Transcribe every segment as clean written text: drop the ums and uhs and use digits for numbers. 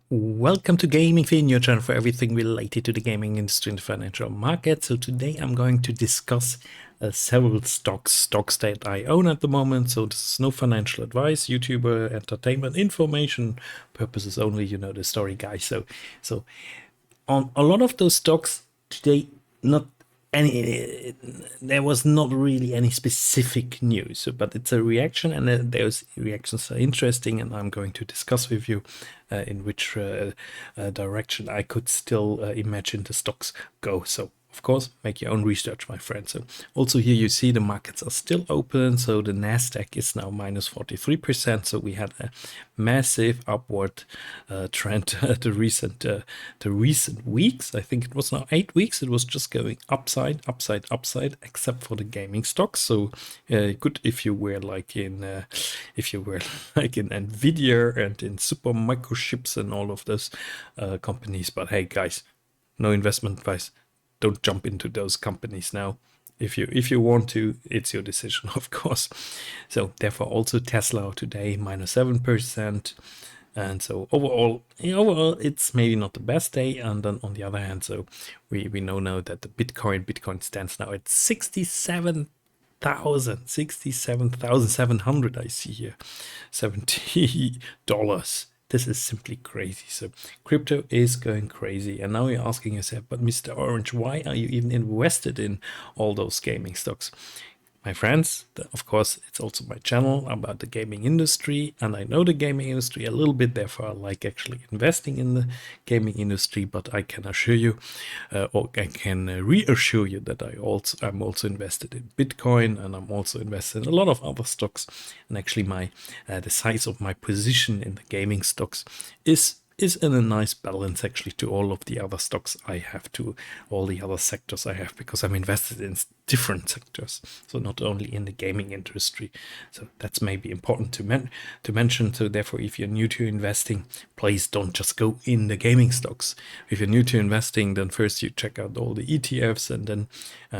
Welcome to Gaming Fin, your channel for everything related to the gaming industry and the financial market. So today I'm going to discuss several stocks that I own at the moment. So this is no financial advice, YouTuber entertainment information purposes only, you know the story, guys. So on a lot of those stocks today, there was not really any specific news, but it's a reaction, and those reactions are interesting, and I'm going to discuss with you in which direction I could still imagine the stocks go. So of course, make your own research, my friend. So also here you see the markets are still open. So the Nasdaq is now minus 43%. So we had a massive upward trend the recent weeks. I think it was now 8 weeks. It was just going upside, except for the gaming stocks. So good if you were like in Nvidia and in super microchips and all of those companies. But hey, guys, no investment advice. Don't jump into those companies now. If you want to, it's your decision, of course. So therefore, also Tesla today minus 7%. And so overall, it's maybe not the best day. And then on the other hand, so we know now that the Bitcoin stands now at 67,700. I see here, $70. This is simply crazy. So crypto is going crazy. And now you're asking yourself, but Mr. Orange, why are you even invested in all those gaming stocks? My friends, of course, it's also my channel about the gaming industry, and I know the gaming industry a little bit, therefore I like actually investing in the gaming industry, but I can assure you, or I can reassure you that I'm also invested in Bitcoin, and I'm also invested in a lot of other stocks, and actually the size of my position in the gaming stocks is in a nice balance actually to all of the other stocks I have, to all the other sectors I have, because I'm invested in different sectors, so not only in the gaming industry. So that's maybe important to mention. So therefore, if you're new to investing, please don't just go in the gaming stocks. If you're new to investing, then first you check out all the ETFs, and then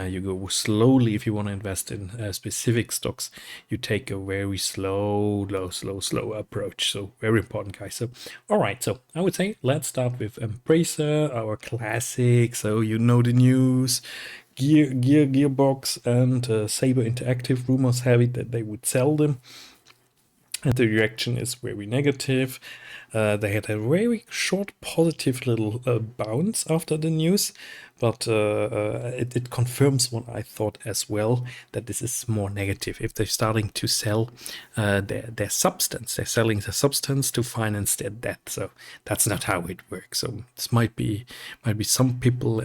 you go slowly. If you want to invest in specific stocks, you take a very slow approach. So very important, guys. So all right, so I would say let's start with Embracer, our classic. So you know the news. Gearbox and Saber Interactive, rumors have it that they would sell them, and the reaction is very negative. They had a very short positive little bounce after the news, but it confirms what I thought as well, that this is more negative. If they're starting to sell their substance, they're selling the substance to finance their debt. So that's not how it works. So this might be some people,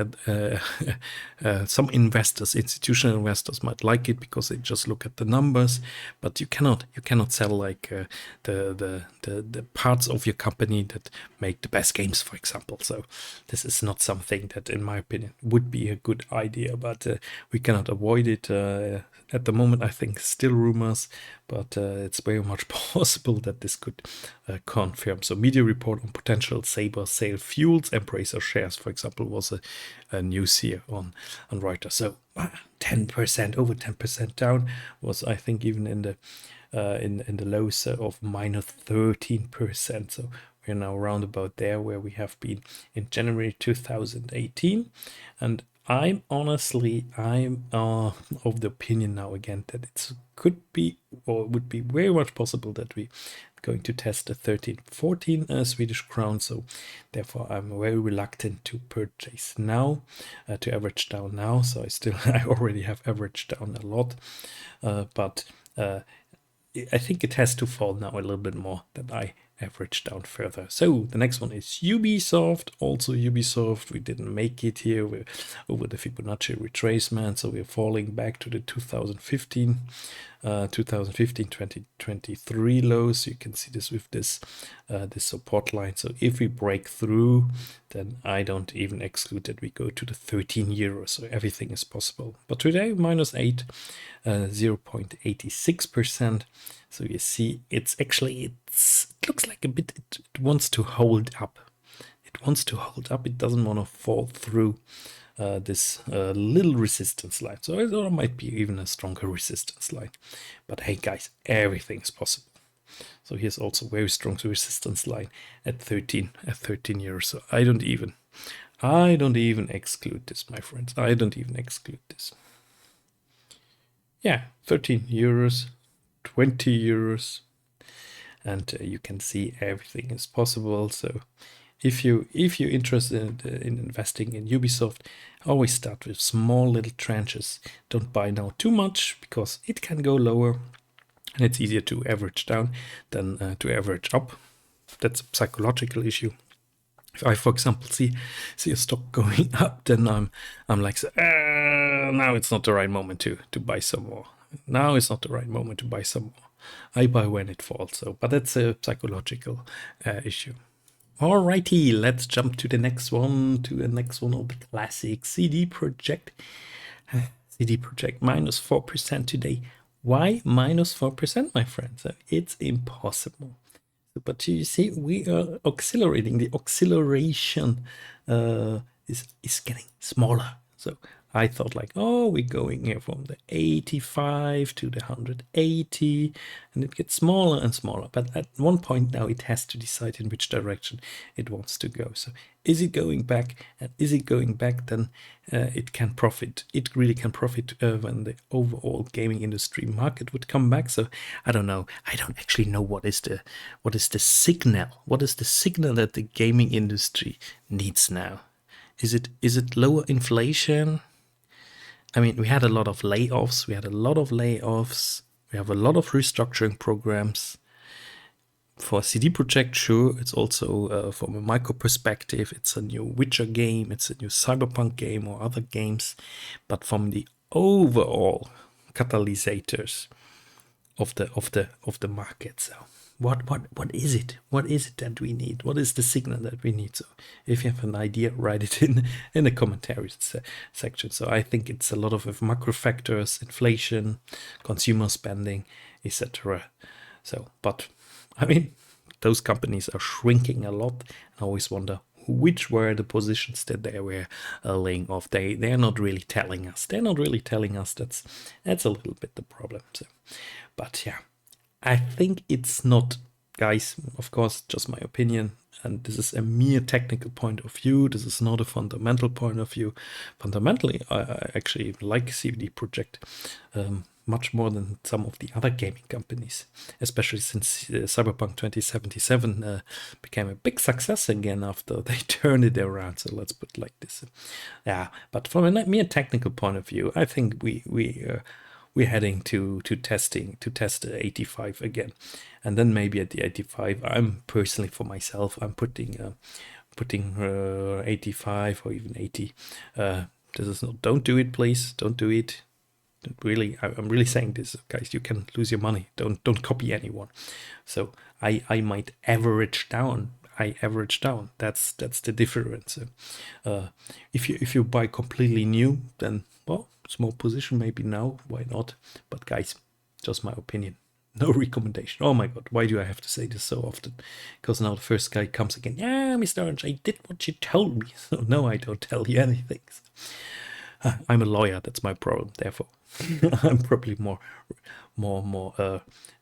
some investors, institutional investors might like it because they just look at the numbers, but you cannot sell like the parts of your company that make the best games, for example. So this is not something that, in my opinion, would be a good idea, but we cannot avoid it. At the moment, I think still rumors, but it's very much possible that this could confirm. So media report on potential Saber sale fuels Embracer shares, for example, was a news here on Reuters. So 10%, over 10% down, was I think even in the lows of minus 13%. So we're now around about there where we have been in January 2018. And I'm of the opinion now again that it could be, or would be very much possible, that we going to test the 13-14 Swedish crown. So therefore I'm very reluctant to purchase now, to average down now. So I already have averaged down a lot, but I think it has to fall now a little bit more than I average down further. So the next one is Ubisoft. Also Ubisoft, we didn't make it here. We're over the Fibonacci retracement, so we're falling back to the 2023 lows. You can see this with this support line. So if we break through, then I don't even exclude that we go to the 13 euros. So everything is possible. But today, minus 8, 0.86%. So you see, it looks like a bit, it wants to hold up. It doesn't want to fall through this little resistance line. So it might be even a stronger resistance line. But hey, guys, everything is possible. So here's also very strong resistance line at 13 euros. So I don't even exclude this, my friends. I don't even exclude this. Yeah, 13 euros, 20 euros, and you can see everything is possible. So if you're interested in investing in Ubisoft, always start with small little tranches. Don't buy now too much because it can go lower, and it's easier to average down than to average up. That's a psychological issue. If I, for example, see a stock going up, then I'm like, now it's not the right moment to buy some more. Now it's not the right moment to buy some more. I buy when it falls. So, but that's a psychological issue. Alrighty, let's jump to the next one, of the classic CD Projekt. CD Projekt minus 4% today. Why minus 4%, my friends? It's impossible. But you see, we are accelerating. The acceleration is getting smaller. So I thought like, oh, we're going here from the 85 to the 180, and it gets smaller and smaller. But at one point now, it has to decide in which direction it wants to go. So is it going back? And is it going back? Then it can profit. It really can profit when the overall gaming industry market would come back. So I don't know. I don't actually know what is the signal. What is the signal that the gaming industry needs now? Is it lower inflation? I mean, we had a lot of layoffs. We have a lot of restructuring programs. For CD Projekt, sure, it's also from a micro perspective, it's a new Witcher game, it's a new Cyberpunk game or other games. But from the overall catalyzers of the market, so what is it? What is it that we need? What is the signal that we need? So if you have an idea, write it in the commentaries section. So I think it's a lot of macro factors, inflation, consumer spending, etc. So, but I mean, those companies are shrinking a lot. I always wonder which were the positions that they were laying off. They're not really telling us. That's a little bit the problem. So, but yeah, I think it's not, guys, of course, just my opinion. And this is a mere technical point of view. This is not a fundamental point of view. Fundamentally, I actually like CD Projekt much more than some of the other gaming companies, especially since Cyberpunk 2077 became a big success again after they turned it around. So let's put it like this. Yeah, but from a mere technical point of view, I think we're heading to test the 85 again, and then maybe at the 85, I'm personally for myself, I'm putting 85 or even 80. This is not. Don't do it, please. Don't do it. Really, I'm really saying this, guys. You can lose your money. Don't copy anyone. So I might average down. That's the difference. If you buy completely new, then well, small position maybe now. Why not? But guys, just my opinion. No recommendation. Oh my god, why do I have to say this so often? Because now the first guy comes again. Yeah, Mr. Orange, I did what you told me. So no, I don't tell you anything. I'm a lawyer. That's my problem. Therefore, I'm probably more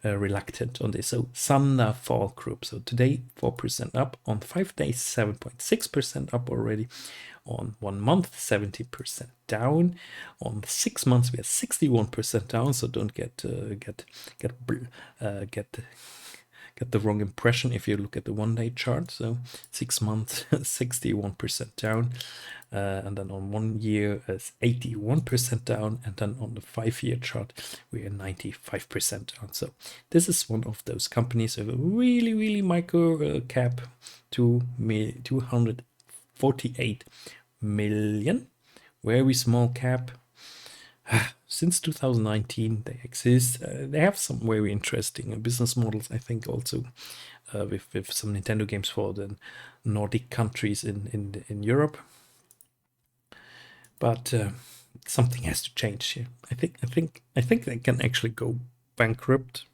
reluctant on this. So Thunderful Group. So today 4% up, on 5 days 7.6% up already, on 1 month 70% down, on 6 months we are 61% down. So don't get the wrong impression if you look at the 1 day chart. So 6 months 61% down, and then on 1 year is 81% down, and then on the 5-year chart we are 95% down. So this is one of those companies with a really micro cap, 248 million, very small cap. Since 2019 they exist. They have some very interesting business models, I think, also with some Nintendo games for the Nordic countries in Europe. But something has to change here. I think they can actually go bankrupt.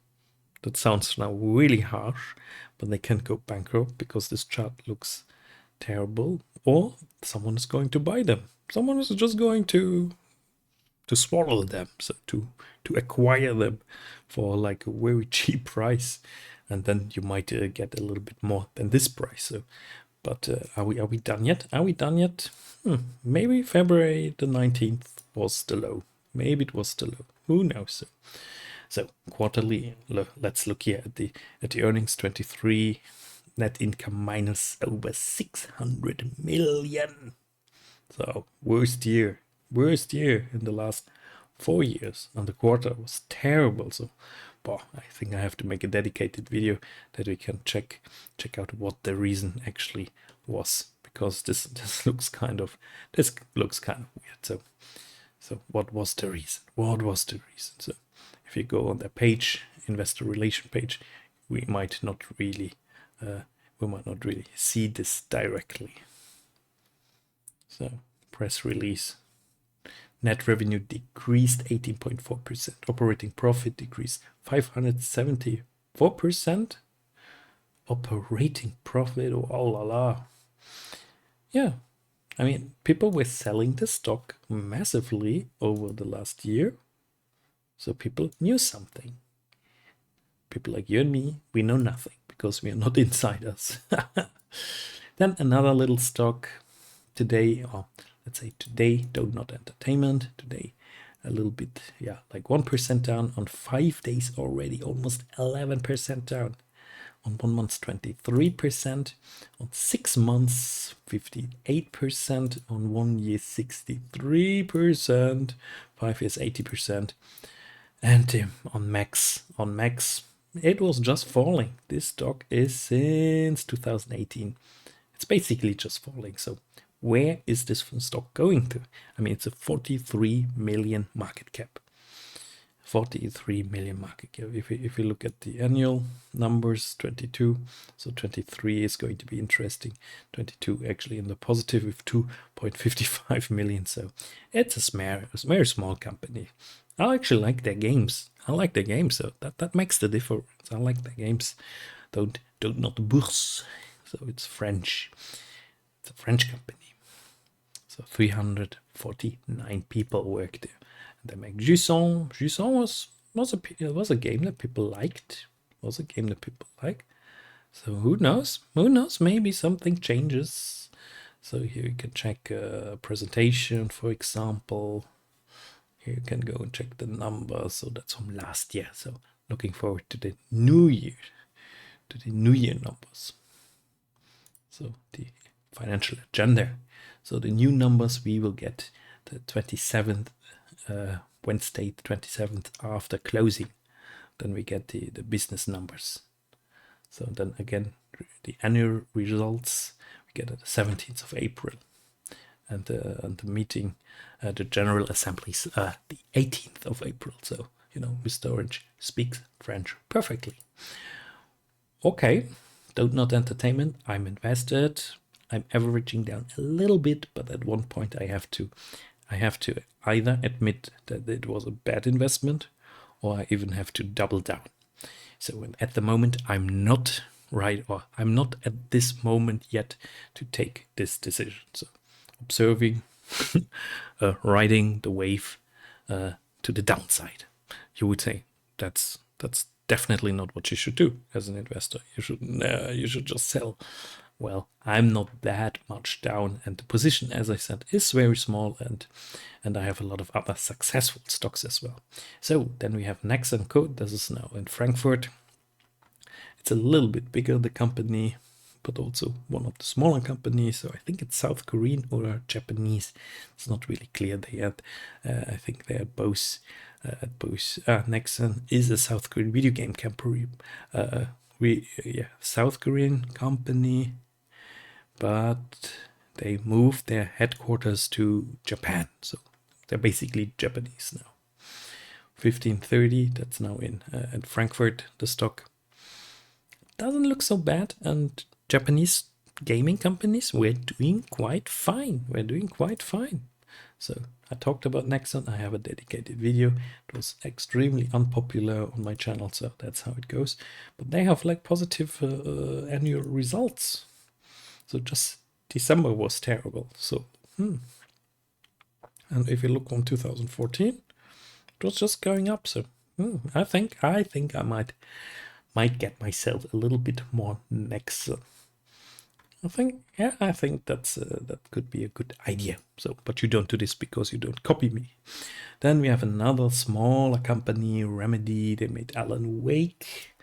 That sounds now really harsh, but they can go bankrupt because this chart looks terrible, or someone is going to buy them. Someone is just going to swallow them, so to acquire them for like a very cheap price. and then you might get a little bit more than this price. So, but are we done yet? Are we done yet? Maybe February the 19th was the low. Maybe it was the low. Who knows? So quarterly, let's look here at the earnings. 23 net income minus over 600 million. So worst year in the last 4 years, and the quarter was terrible. So, I think I have to make a dedicated video that we can check out what the reason actually was, because this looks kind of weird. So what was the reason? So if you go on the page, investor relation page, we might not really see this directly. So press release. Net revenue decreased 18.4%. Operating profit decreased 574%. Operating profit, oh la la. Yeah, I mean, people were selling the stock massively over the last year. So people knew something. People like you and me, we know nothing because we are not insiders. Then another little stock today, or let's say today, DontNod Entertainment. Today, a little bit, like 1% down on 5 days already, almost 11% down. On 1 month, 23%. On 6 months, 58%. On 1 year, 63%. 5 years, 80%. And on max, it was just falling. This stock is since 2018. It's basically just falling. So where is this stock going to? I mean, it's a 43 million market cap. 43 million market cap. If you look at the annual numbers, 22, so 23 is going to be interesting. 22 actually in the positive with 2.55 million. So it's a very small company. I actually like their games. So that makes the difference. I like their games. DontNod Bourse. So it's French. It's a French company. So 349 people work there. And they make Jusson. Jusson was a game that people liked. So who knows? Maybe something changes. So here you can check presentation, for example. Here you can go and check the numbers. So that's from last year. So looking forward to the new year. Numbers. So the financial agenda. So the new numbers we will get the 27th, Wednesday the 27th after closing. Then we get the business numbers. So then again, the annual results we get at the 17th of April. And the meeting, the General Assemblies, the 18th of April. So, Mr. Orange speaks French perfectly. Okay, DontNod Entertainment, I'm invested. I'm averaging down a little bit, but at one point I have to either admit that it was a bad investment, or I even have to double down. So at the moment, I'm not at this moment yet to take this decision. So observing, riding the wave to the downside. You would say that's definitely not what you should do as an investor. You should just sell. Well, I'm not that much down, and the position, as I said, is very small, and I have a lot of other successful stocks as well. So then we have Nexon Co. This is now in Frankfurt. It's a little bit bigger, the company, but also one of the smaller companies. So I think it's South Korean or Japanese. It's not really clear there yet. I think they are both. Nexon is a South Korean video game company. South Korean company, but they moved their headquarters to Japan. So they're basically Japanese now. 1530, that's now in Frankfurt, the stock. Doesn't look so bad, and Japanese gaming companies were doing quite fine. So I talked about Nexon. I have a dedicated video. It was extremely unpopular on my channel, so that's how it goes. But they have positive annual results. So just December was terrible. So, and if you look on 2014, it was just going up. So I think I might might get myself a little bit more Nexon. I think that could be a good idea. So, but you don't do this because you don't copy me. Then we have another smaller company, Remedy. They made Alan Wake,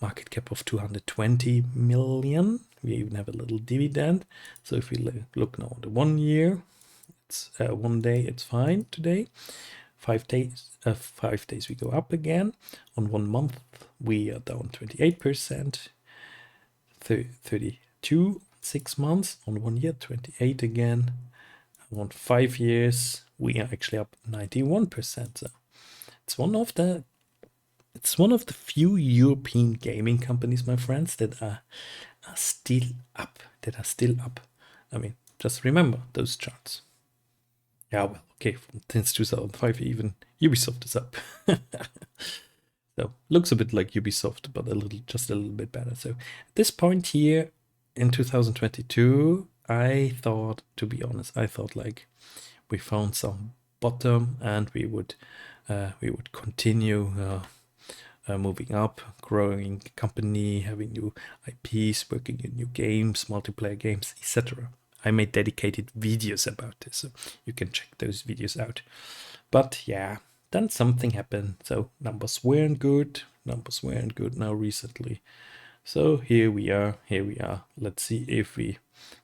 market cap of 220 million. We even have a little dividend. So if we look now at the 1 year, it's 1 day, it's fine today. 5 days, 5 days we go up again. On 1 month, we are down 28%. 32, 6 months. On 1 year, 28 again. On 5 years, we are actually up 91%. So it's one of the few European gaming companies, my friends, that are still up. I mean, just remember those charts. Yeah, well, okay, since 2005, even Ubisoft is up. So looks a bit like Ubisoft, but just a little bit better. So at this point here in 2022, I thought, to be honest, like we found some bottom and we would continue moving up, growing company, having new IPs, working in new games, multiplayer games, etc. I made dedicated videos about this, so you can check those videos out. But yeah, then something happened. So numbers weren't good now recently. So here we are. Let's see if we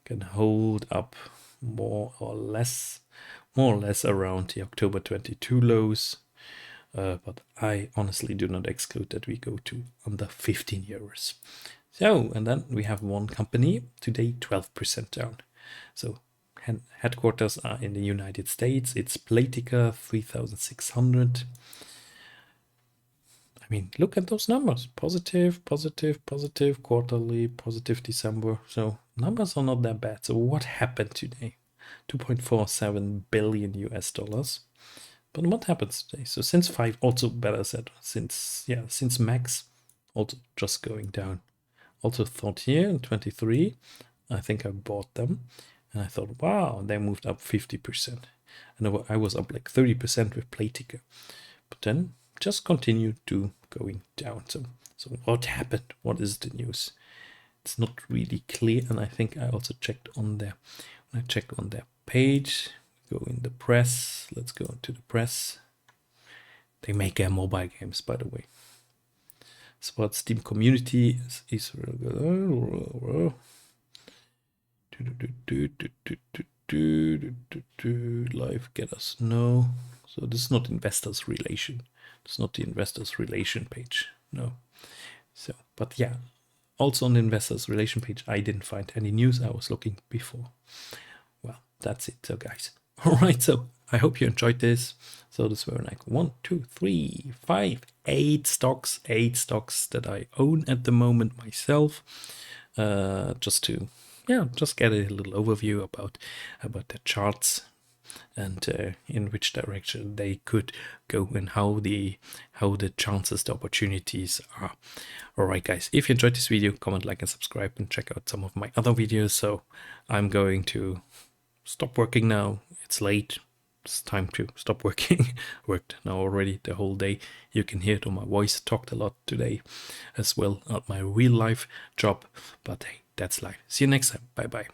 can hold up more or less around the October 22 lows. But I honestly do not exclude that we go to under 15 euros. So, and then we have one company today, 12% down. So headquarters are in the United States. It's Playtika, 3,600. I mean, look at those numbers. Positive, quarterly, positive December. So numbers are not that bad. So what happened today? 2.47 billion US dollars. But what happens today? So since 5, also better said, since max, also just going down. Also thought here in 23, I think I bought them. And I thought, wow, they moved up 50%. And I was up like 30% with Playtika. But then just continued to going down. So what happened? What is the news? It's not really clear. And I think I also checked on their, when I check on their page, go in the press. Let's go into the press. They make mobile games, by the way. Support Steam community is live, get us no. So this is not investors relation. It's not the investors relation page. No. So, but yeah, also on the investors relation page, I didn't find any news. I was looking before. Well, that's it. So guys, all right. So I hope you enjoyed this. So this were like 1, 2, 3, 5, 8 stocks that I own at the moment myself. Just to, just get a little overview about the charts and in which direction they could go and how the chances, the opportunities are. All right, guys, if you enjoyed this video, comment, like, and subscribe, and check out some of my other videos. So I'm going to stop working now. It's late. It's time to stop working. Worked now already the whole day. You can hear it on my voice. Talked a lot today as well at my real life job. But hey, that's life. See you next time. Bye bye.